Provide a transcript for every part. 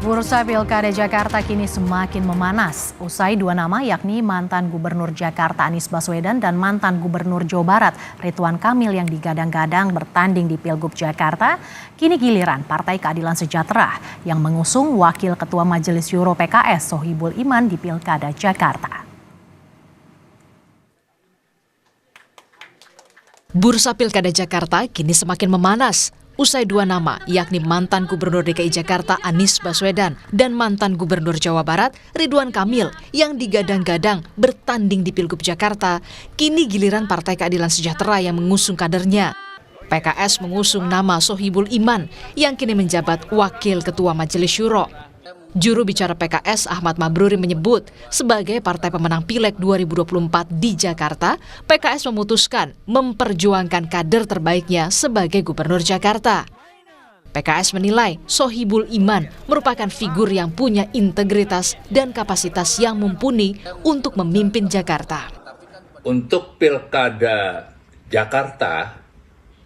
Bursa Pilkada Jakarta kini semakin memanas. Usai dua nama yakni mantan Gubernur Jakarta Anies Baswedan dan mantan Gubernur Jawa Barat Ridwan Kamil yang digadang-gadang bertanding di Pilgub Jakarta, kini giliran Partai Keadilan Sejahtera yang mengusung Wakil Ketua Majelis Syuro PKS Sohibul Iman di Pilkada Jakarta. Bursa Pilkada Jakarta kini semakin memanas. Usai dua nama, yakni mantan Gubernur DKI Jakarta Anies Baswedan dan mantan Gubernur Jawa Barat Ridwan Kamil yang digadang-gadang bertanding di Pilgub Jakarta, kini giliran Partai Keadilan Sejahtera yang mengusung kadernya. PKS mengusung nama Sohibul Iman yang kini menjabat Wakil Ketua Majelis Syuro. Juru bicara PKS Ahmad Mabruri menyebut, sebagai partai pemenang Pileg 2024 di Jakarta, PKS memutuskan memperjuangkan kader terbaiknya sebagai Gubernur Jakarta. PKS menilai Sohibul Iman merupakan figur yang punya integritas dan kapasitas yang mumpuni untuk memimpin Jakarta. Untuk Pilkada Jakarta,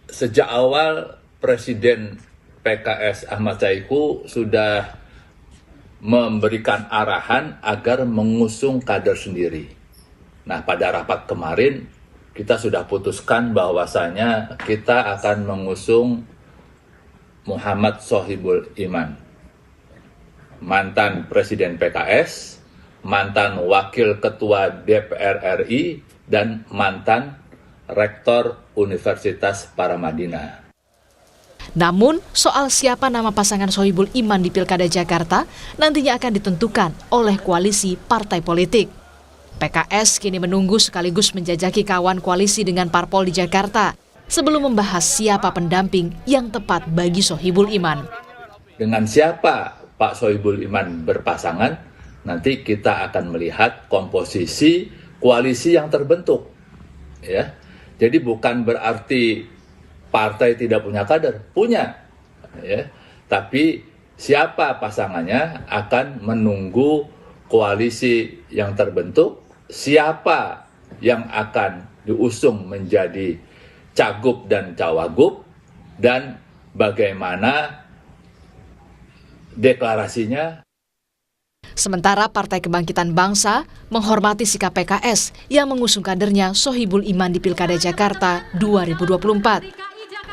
sejak awal Presiden PKS Ahmad Saiku sudah memberikan arahan agar mengusung kader sendiri. Nah, pada rapat kemarin kita sudah putuskan bahwasanya kita akan mengusung Muhammad Sohibul Iman, mantan Presiden PKS, mantan Wakil Ketua DPR RI, dan mantan Rektor Universitas Paramadina. Namun, soal siapa nama pasangan Sohibul Iman di Pilkada Jakarta nantinya akan ditentukan oleh koalisi partai politik. PKS kini menunggu sekaligus menjajaki kawan koalisi dengan parpol di Jakarta sebelum membahas siapa pendamping yang tepat bagi Sohibul Iman. Dengan siapa Pak Sohibul Iman berpasangan, nanti kita akan melihat komposisi koalisi yang terbentuk. Ya, jadi bukan berarti partai tidak punya kader, punya, ya. Tapi siapa pasangannya akan menunggu koalisi yang terbentuk, siapa yang akan diusung menjadi cagup dan cawagup, dan bagaimana deklarasinya. Sementara Partai Kebangkitan Bangsa menghormati sikap PKS yang mengusung kadernya Sohibul Iman di Pilkada Jakarta 2024.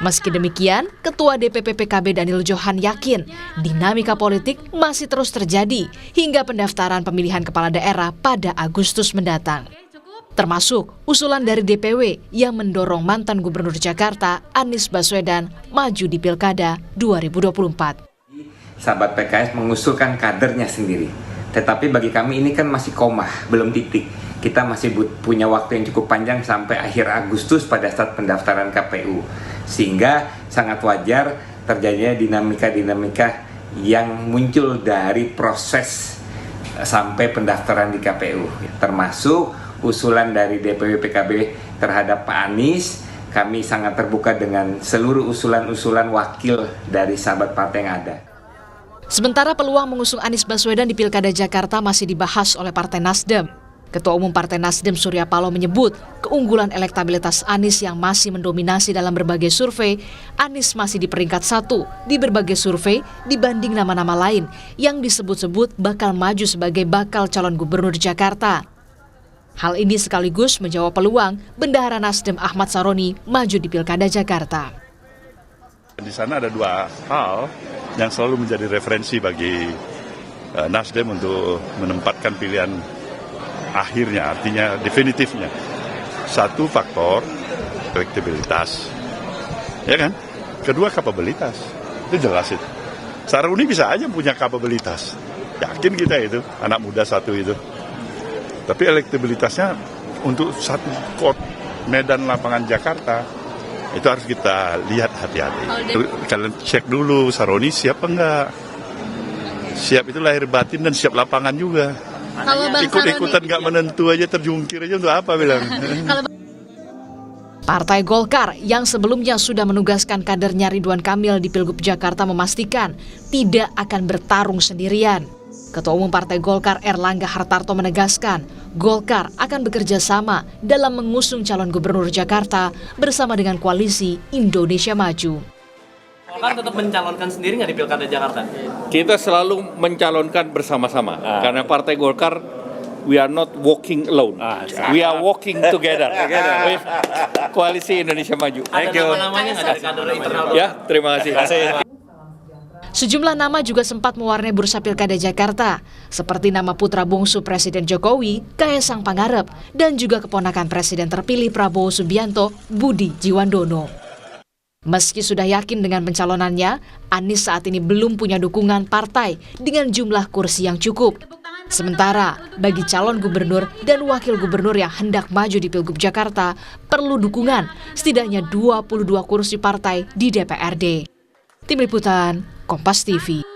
Meski demikian, Ketua DPP PKB Daniel Johan yakin dinamika politik masih terus terjadi hingga pendaftaran pemilihan kepala daerah pada Agustus mendatang. Termasuk usulan dari DPW yang mendorong mantan Gubernur Jakarta Anies Baswedan maju di Pilkada 2024. Sahabat PKS mengusulkan kadernya sendiri. Tetapi bagi kami ini kan masih koma, belum titik. Kita masih punya waktu yang cukup panjang sampai akhir Agustus pada saat pendaftaran KPU. Sehingga sangat wajar terjadinya dinamika-dinamika yang muncul dari proses sampai pendaftaran di KPU. Termasuk usulan dari DPW PKB terhadap Pak Anies. Kami sangat terbuka dengan seluruh usulan-usulan wakil dari sahabat partai yang ada. Sementara peluang mengusung Anies Baswedan di Pilkada Jakarta masih dibahas oleh Partai Nasdem. Ketua Umum Partai Nasdem Surya Paloh menyebut keunggulan elektabilitas Anies yang masih mendominasi dalam berbagai survei. Anies masih di peringkat 1 di berbagai survei dibanding nama-nama lain yang disebut-sebut bakal maju sebagai bakal calon gubernur Jakarta. Hal ini sekaligus menjawab peluang Bendahara Nasdem Ahmad Saroni maju di Pilkada Jakarta. Di sana ada dua hal yang selalu menjadi referensi bagi Nasdem untuk menempatkan pilihan akhirnya, artinya definitifnya. Satu faktor elektabilitas, ya kan? Kedua kapabilitas, itu jelas itu. Saroni bisa aja punya kapabilitas, yakin kita itu, anak muda satu itu. Tapi elektabilitasnya untuk satu medan lapangan Jakarta, itu harus kita lihat hati-hati. Kalian cek dulu Saroni siap apa enggak? Siap itu lahir batin dan siap lapangan juga. Ikut-ikutan nggak menentu aja, terjungkir aja untuk apa bilang. Partai Golkar yang sebelumnya sudah menugaskan kadernya Ridwan Kamil di Pilgub Jakarta memastikan tidak akan bertarung sendirian. Ketua Umum Partai Golkar Erlangga Hartarto menegaskan Golkar akan bekerja sama dalam mengusung calon gubernur Jakarta bersama dengan koalisi Indonesia Maju. Kan tetap mencalonkan sendiri nggak di Pilkada Jakarta? Kita selalu mencalonkan bersama-sama karena Partai Golkar we are not walking alone. We are walking together with Koalisi Indonesia Maju. Ada nama-namanya nggak dari kader internal? Ya, terima kasih. Sejumlah nama juga sempat mewarnai bursa Pilkada Jakarta, seperti nama putra bungsu Presiden Jokowi, Kaesang Pangarep, dan juga keponakan Presiden terpilih Prabowo Subianto, Budi Jiwandono. Meski sudah yakin dengan pencalonannya, Anies saat ini belum punya dukungan partai dengan jumlah kursi yang cukup. Sementara, bagi calon gubernur dan wakil gubernur yang hendak maju di Pilgub Jakarta, perlu dukungan setidaknya 22 kursi partai di DPRD. Tim Liputan, Kompas TV.